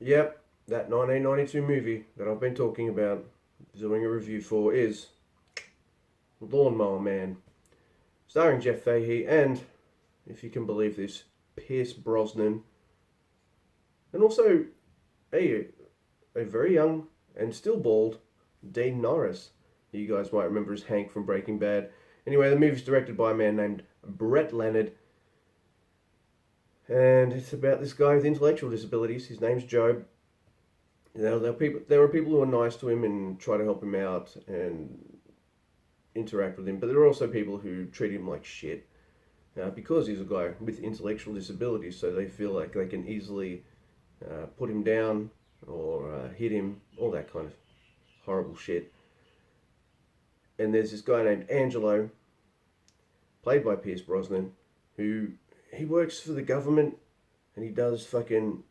Yep, that 1992 movie that I've been talking about, doing a review for, is Lawnmower Man, starring Jeff Fahey and, if you can believe this, Pierce Brosnan, and also a very young and still bald Dean Norris. You guys might remember as Hank from Breaking Bad. Anyway, the movie's directed by a man named Brett Leonard, and it's about this guy with intellectual disabilities. His name's Job. There are people who are nice to him and try to help him out and interact with him, but there are also people who treat him like shit because he's a guy with intellectual disabilities. So they feel like they can easily put him down or hit him, all that kind of horrible shit. And there's this guy named Angelo, played by Pierce Brosnan, who he works for the government and he does fucking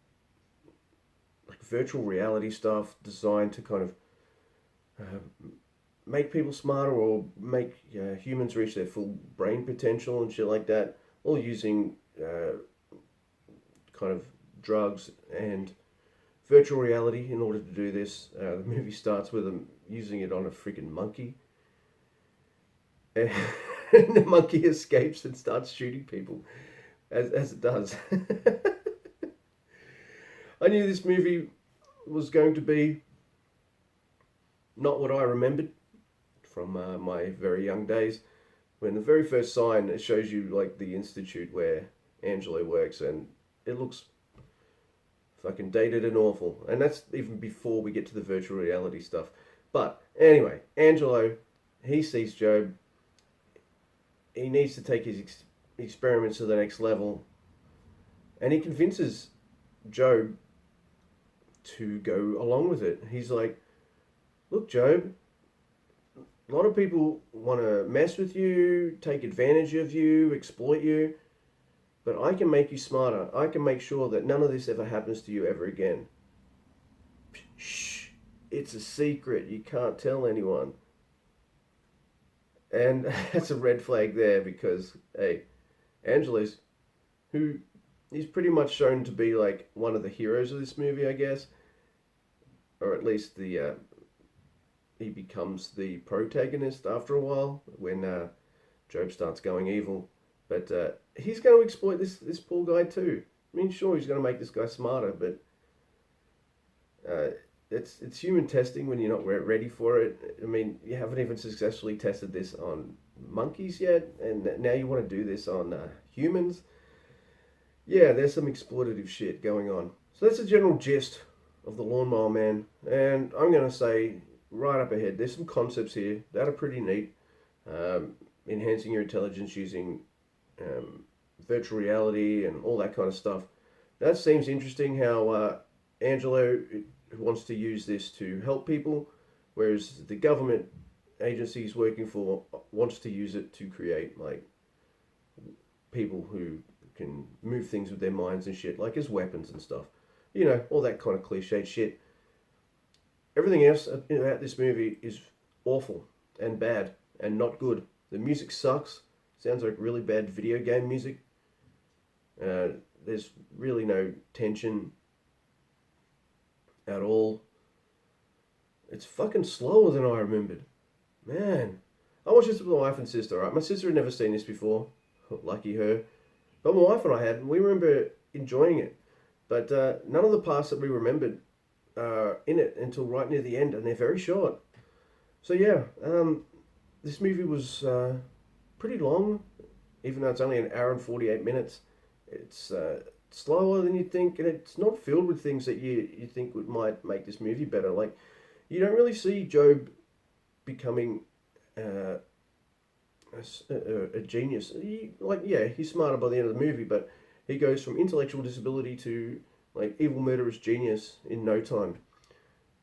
like virtual reality stuff designed to kind of make people smarter or make humans reach their full brain potential and shit like that, all using kind of drugs and virtual reality in order to do this. The movie starts with them using it on a freaking monkey. And the monkey escapes and starts shooting people, as it does. I knew this movie was going to be not what I remembered from my very young days. When the very first sign, it shows you like the institute where Angelo works, and it looks fucking dated and awful. And that's even before we get to the virtual reality stuff. But anyway, Angelo, he sees Job. He needs to take his experiments to the next level, and he convinces Job to go along with it. He's like, look, Job, a lot of people want to mess with you, take advantage of you, exploit you, but I can make you smarter. I can make sure that none of this ever happens to you ever again. Shh, it's a secret. You can't tell anyone. And that's a red flag there because, hey, Angelo's, who he's pretty much shown to be like one of the heroes of this movie, I guess, or at least the he becomes the protagonist after a while when Job starts going evil. But he's going to exploit this poor guy too. I mean, sure, he's going to make this guy smarter, but it's human testing when you're not ready for it. I mean, you haven't even successfully tested this on monkeys yet, and now you want to do this on humans. Yeah, there's some exploitative shit going on. So that's the general gist of the Lawnmower Man, and I'm going to say right up ahead, there's some concepts here that are pretty neat. Enhancing your intelligence using virtual reality and all that kind of stuff. That seems interesting. How Angelo wants to use this to help people, whereas the government agency he's working for wants to use it to create like people who can move things with their minds and shit, like as weapons and stuff. You know, all that kind of cliche shit. Everything else about this movie is awful and bad and not good. The music sucks. Sounds like really bad video game music. There's really no tension at all. It's fucking slower than I remembered. Man. I watched this with my wife and sister, right? My sister had never seen this before. Lucky her. But my wife and I had, and we remember enjoying it. But none of the parts that we remembered are in it until right near the end, and they're very short. So yeah, this movie was pretty long, even though it's only an hour and 48 minutes. It's slower than you'd think, and it's not filled with things that you think might make this movie better. Like, you don't really see Job becoming a genius. He's smarter by the end of the movie, but he goes from intellectual disability to like evil murderous genius in no time.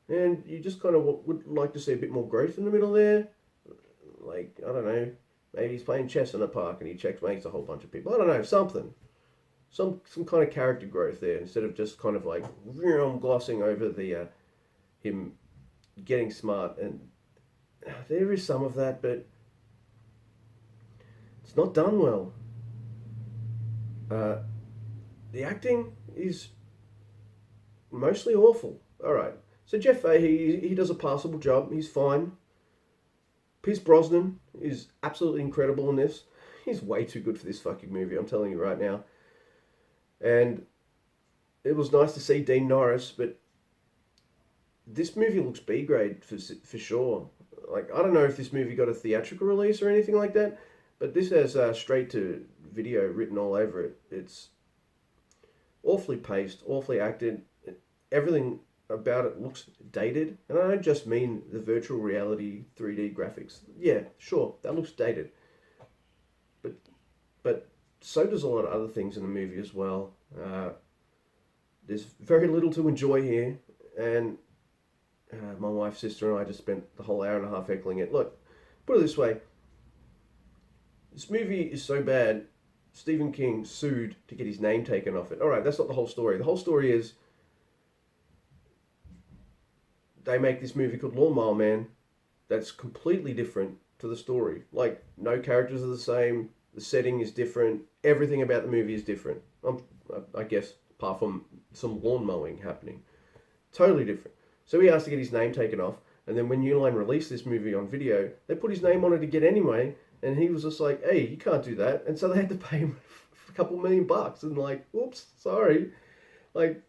And you just kind of would like to see a bit more growth in the middle there. Like, I don't know, maybe he's playing chess in a park and he checkmates a whole bunch of people. I don't know, something. Some kind of character growth there instead of just kind of like glossing over the him getting smart. And there is some of that, but it's not done well. The acting is mostly awful. All right. So Jeff Fahey, he does a passable job. He's fine. Pierce Brosnan is absolutely incredible in this. He's way too good for this fucking movie, I'm telling you right now. And it was nice to see Dean Norris, but this movie looks B grade for sure. Like, I don't know if this movie got a theatrical release or anything like that, but this has straight to video written all over it. It's awfully paced, awfully acted. Everything about it looks dated, and I don't just mean the virtual reality 3D graphics. Yeah, sure, that looks dated, but but so does a lot of other things in the movie as well. There's very little to enjoy here, and my wife, sister, and I just spent the whole hour and a half heckling it. Look, put it this way: this movie is so bad, Stephen King sued to get his name taken off it. All right, that's not the whole story. The whole story is they make this movie called Lawnmower Man that's completely different to the story. Like, no characters are the same, the setting is different, everything about the movie is different. I guess, apart from some lawn mowing happening. Totally different. So he asked to get his name taken off, and then when New Line released this movie on video, they put his name on it again anyway, and he was just like, hey, you can't do that. And so they had to pay him a couple $1,000,000, and like, oops, sorry. Like,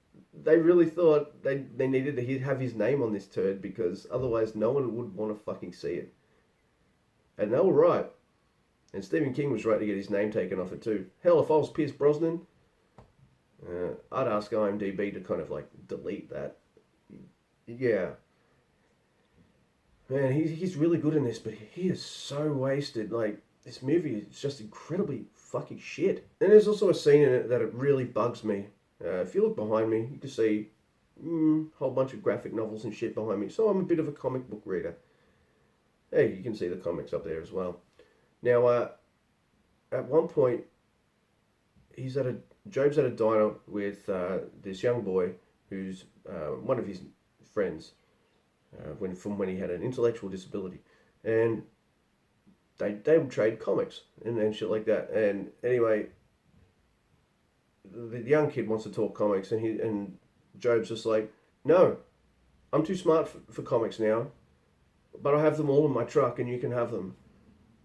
they really thought they needed to have his name on this turd, because otherwise no one would want to fucking see it. And they were right. And Stephen King was right to get his name taken off it too. Hell, if I was Pierce Brosnan, I'd ask IMDb to kind of like delete that. Yeah. Man, he's really good in this, but he is so wasted. Like, this movie is just incredibly fucking shit. And there's also a scene in it that it really bugs me. If you look behind me, you can see a whole bunch of graphic novels and shit behind me. So I'm a bit of a comic book reader. Hey, you can see the comics up there as well. Now, at one point, Job's at a diner with this young boy who's one of his friends from when he had an intellectual disability, and they would trade comics and shit like that. And anyway, the young kid wants to talk comics, and Job's just like, no, I'm too smart for comics now, but I have them all in my truck and you can have them.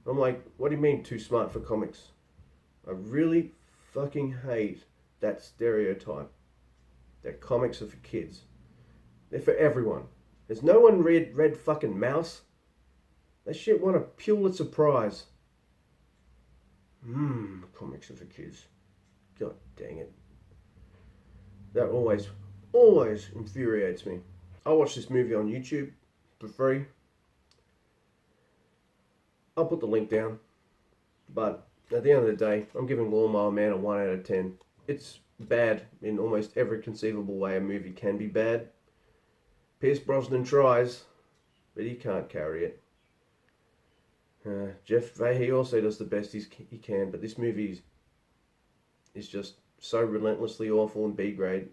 I'm like, what do you mean too smart for comics? I really fucking hate that stereotype that comics are for kids. They're for everyone. Has no one read fucking Mouse? That shit won a Pulitzer Prize. Comics are for kids. God dang it. That always infuriates me. I watched this movie on YouTube for free. I'll put the link down. But at the end of the day, I'm giving Lawnmower Man a 1 out of 10. It's bad in almost every conceivable way a movie can be bad. Pierce Brosnan tries, but he can't carry it. Jeff Fahey also does the best he can, but this movie is just so relentlessly awful and B-grade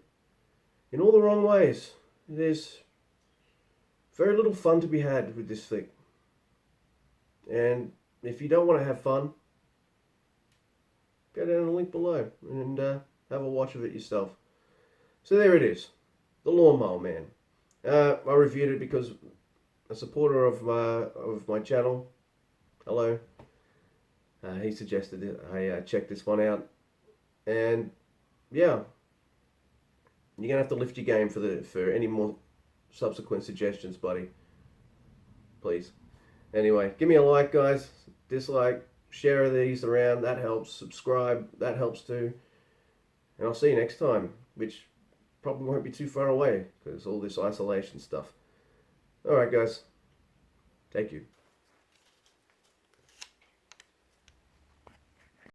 in all the wrong ways. There's very little fun to be had with this thing. And if you don't want to have fun, go down the link below and have a watch of it yourself. So there it is, The Lawnmower Man. I reviewed it because a supporter of my channel, hello, he suggested it. I checked this one out, and yeah, you're gonna have to lift your game for any more subsequent suggestions, buddy. Please. Anyway, give me a like, guys. Dislike, share these around. That helps. Subscribe. That helps too. And I'll see you next time, which probably won't be too far away because all this isolation stuff. All right, guys. Take you.